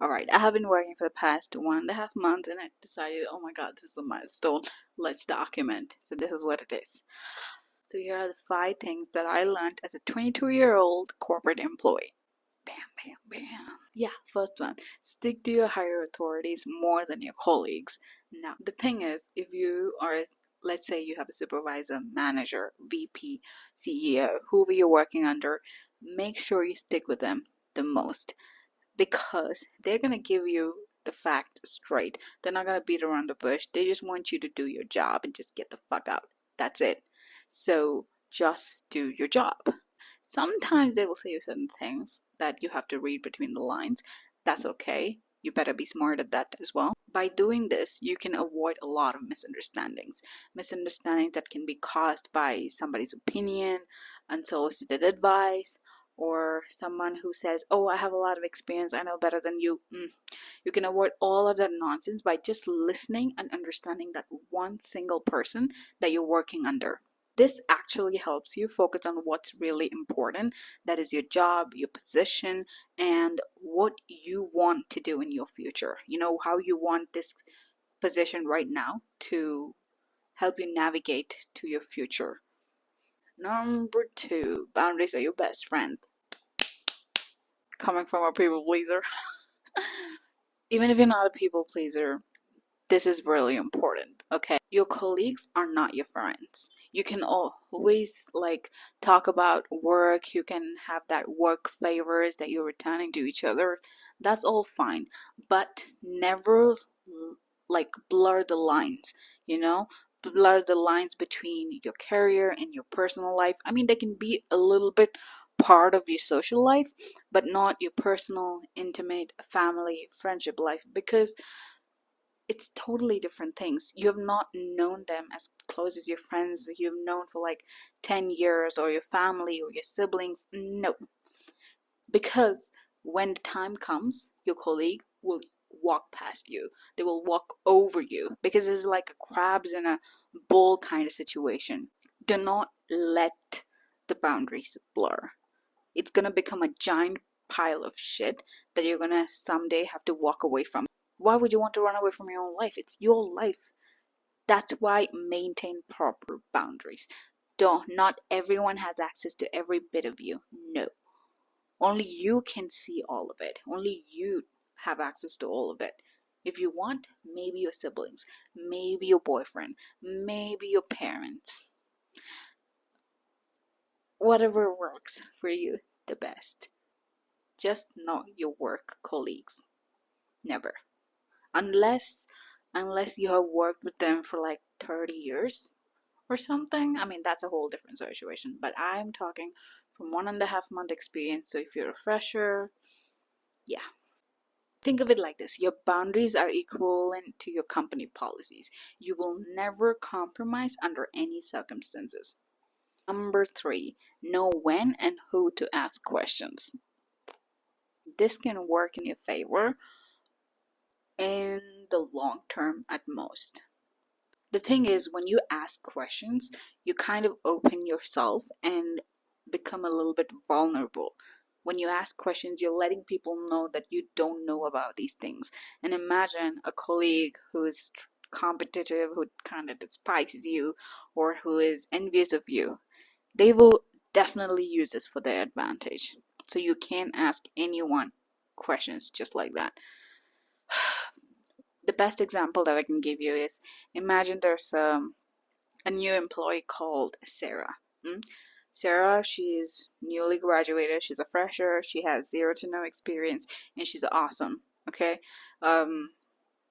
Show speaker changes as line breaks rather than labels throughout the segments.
Alright, I have been working for the past 1.5 months and I decided, oh my god, this is a milestone. Let's document. So this is what it is. So here are the 5 things that I learned as a 22-year-old corporate employee. Bam, bam, bam. Yeah, first one, stick to your higher authorities more than your colleagues. Now, the thing is, if you are, let's say you have a supervisor, manager, VP, CEO, whoever you're working under, make sure you stick with them the most because they're going to give you the fact straight. They're not going to beat around the bush. They just want you to do your job and just get the fuck out. That's it. So just do your job. Sometimes they will say you certain things that you have to read between the lines. That's okay. You better be smart at that as well. By doing this, you can avoid a lot of misunderstandings. Misunderstandings that can be caused by somebody's opinion, unsolicited advice, or someone who says, oh, I have a lot of experience, I know better than you. You can avoid all of that nonsense by just listening and understanding that one single person that you're working under. This actually helps you focus on what's really important. That is your job, your position, and what you want to do in your future. You know, how you want this position right now to help you navigate to your future. Number 2, boundaries are your best friend. Coming from a people pleaser. Even if you're not a people pleaser, this is really important, okay? Your colleagues are not your friends. You can always talk about work, you can have that work favors that you're returning to each other. That's all fine, but never blur the lines, you know? Blur the lines between your career and your personal life. I mean, they can be a little bit part of your social life, but not your personal, intimate, family, friendship life, because it's totally different things. You have not known them as close as your friends you've known for 10 years, or your family or your siblings. No, because when the time comes, your colleague will walk past you, they will walk over you, because it's like a crabs in a bowl kind of situation. Do not let the boundaries blur. It's gonna become a giant pile of shit that you're gonna someday have to walk away from. Why would you want to run away from your own life? It's your life. That's why maintain proper boundaries. Not everyone has access to every bit of you. No. Only you can see all of it. Only you have access to all of it. If you want, maybe your siblings, maybe your boyfriend, maybe your parents. Whatever works for you the best. Just not your work colleagues. Never. Unless you have worked with them for 30 years or something. I mean, that's a whole different situation, but I'm talking from 1.5 month experience. So if you're a fresher, yeah, think of it like this: your boundaries are equivalent to your company policies. You will never compromise under any circumstances. Number 3, know when and who to ask questions. This can work in your favor in the long term at most. The thing is, when you ask questions, you kind of open yourself and become a little bit vulnerable. When you ask questions, you're letting people know that you don't know about these things. And imagine a colleague who is competitive, who kind of despises you, or who is envious of you. They will definitely use this for their advantage. So you can't ask anyone questions just like that. The best example that I can give you is, imagine there's a new employee called Sarah. Sarah, she's newly graduated, she's a fresher, she has 0 to no experience, and she's awesome. Okay,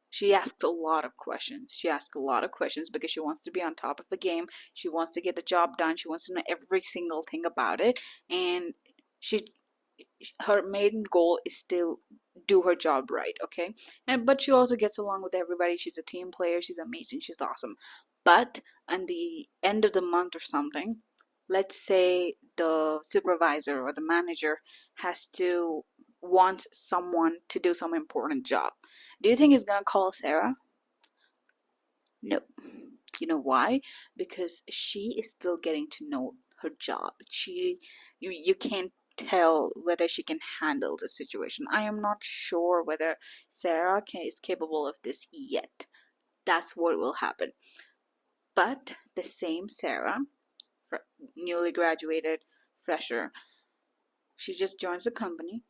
she asks a lot of questions. She asks a lot of questions because she wants to be on top of the game. She wants to get the job done. She wants to know every single thing about it, and her main goal is to do her job right. Okay, but she also gets along with everybody. She's a team player, she's amazing, she's awesome. But at the end of the month or something, let's say the supervisor or the manager wants someone to do some important job. Do you think he's gonna call Sarah? No. You know why? Because she is still getting to know her job. You can't tell whether she can handle the situation. I am not sure whether Sarah is capable of this yet. That's what will happen. But the same Sarah, newly graduated fresher, she just joins the company.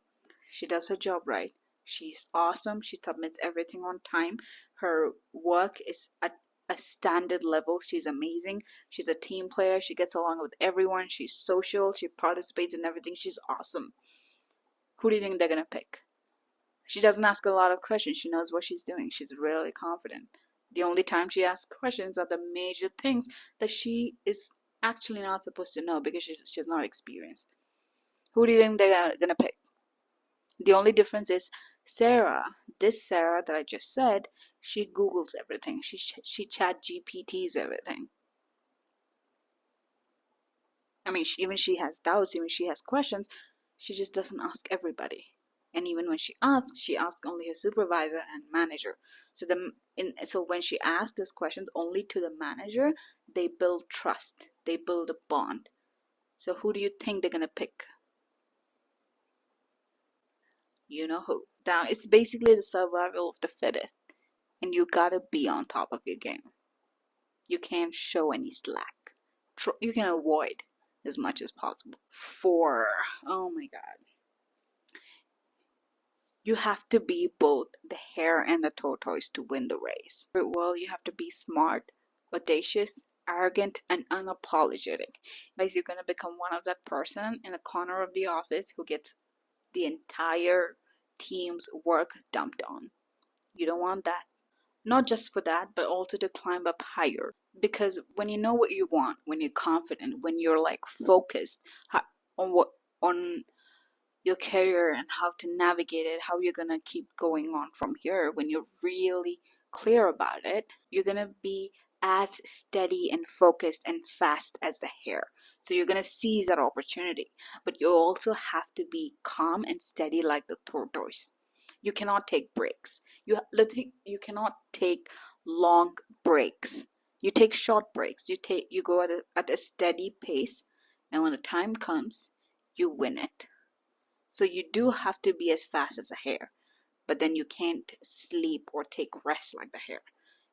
She does her job right. She's awesome. She submits everything on time. Her work is at a standard level. She's amazing. She's a team player. She gets along with everyone. She's social. She participates in everything. She's awesome. Who do you think they're gonna pick? She doesn't ask a lot of questions. She knows what she's doing. She's really confident. The only time she asks questions are the major things that she is actually not supposed to know because she's not experienced. Who do you think they're gonna pick? The only difference is Sarah, this Sarah that I just said, she Googles everything. She chat GPTs everything. I mean, even she has doubts, even she has questions, she just doesn't ask everybody. And even when she asks only her supervisor and manager. So when she asks those questions only to the manager, they build trust. They build a bond. So who do you think they're gonna pick? You know who. Now it's basically the survival of the fittest, and you gotta be on top of your game. You can't show any slack. You can avoid as much as possible. 4. Oh my god. You have to be both the hare and the tortoise to win the race. Well, you have to be smart, audacious, arrogant, and unapologetic. Guys, you're gonna become one of that person in the corner of the office who gets the entire team's work dumped on. You don't want that. Not just for that, but also to climb up higher. Because when you know what you want, when you're confident, when you're like focused on what on your career and how to navigate it, how you're gonna keep going on from here, when you're really clear about it, you're gonna be as steady and focused and fast as the hare. So you're gonna seize that opportunity, but you also have to be calm and steady like the tortoise. You cannot take breaks. You cannot take long breaks. You take short breaks. You go at a steady pace, and when the time comes, you win it. So you do have to be as fast as a hare, but then you can't sleep or take rest like the hare.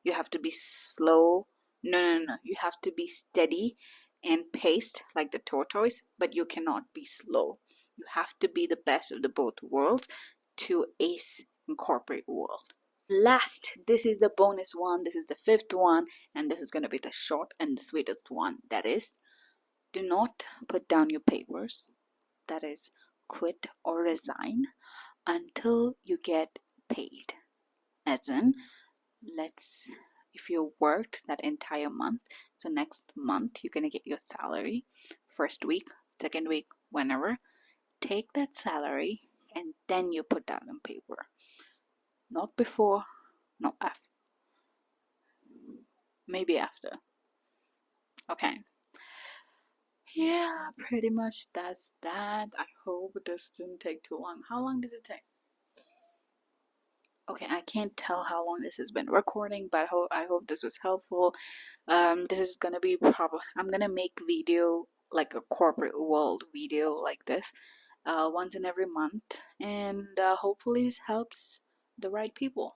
You have to be slow. No. You have to be steady and paced like the tortoise, but you cannot be slow. You have to be the best of the both worlds to ace in corporate world. Last, this is the bonus one. This is the 5th one, and this is going to be the short and the sweetest one. That is, do not put down your papers. That is, quit or resign until you get paid. As in, if you worked that entire month, so next month you're gonna get your salary, first week, second week, whenever, take that salary and then you put down on paper. Not before, not after. Maybe after. Okay. Yeah, pretty much that's that. I hope this didn't take too long. How long did it take? Okay, I can't tell how long this has been recording, but I hope this was helpful. This is gonna be I'm gonna make video like a corporate world video like this, once in every month, and hopefully this helps the right people.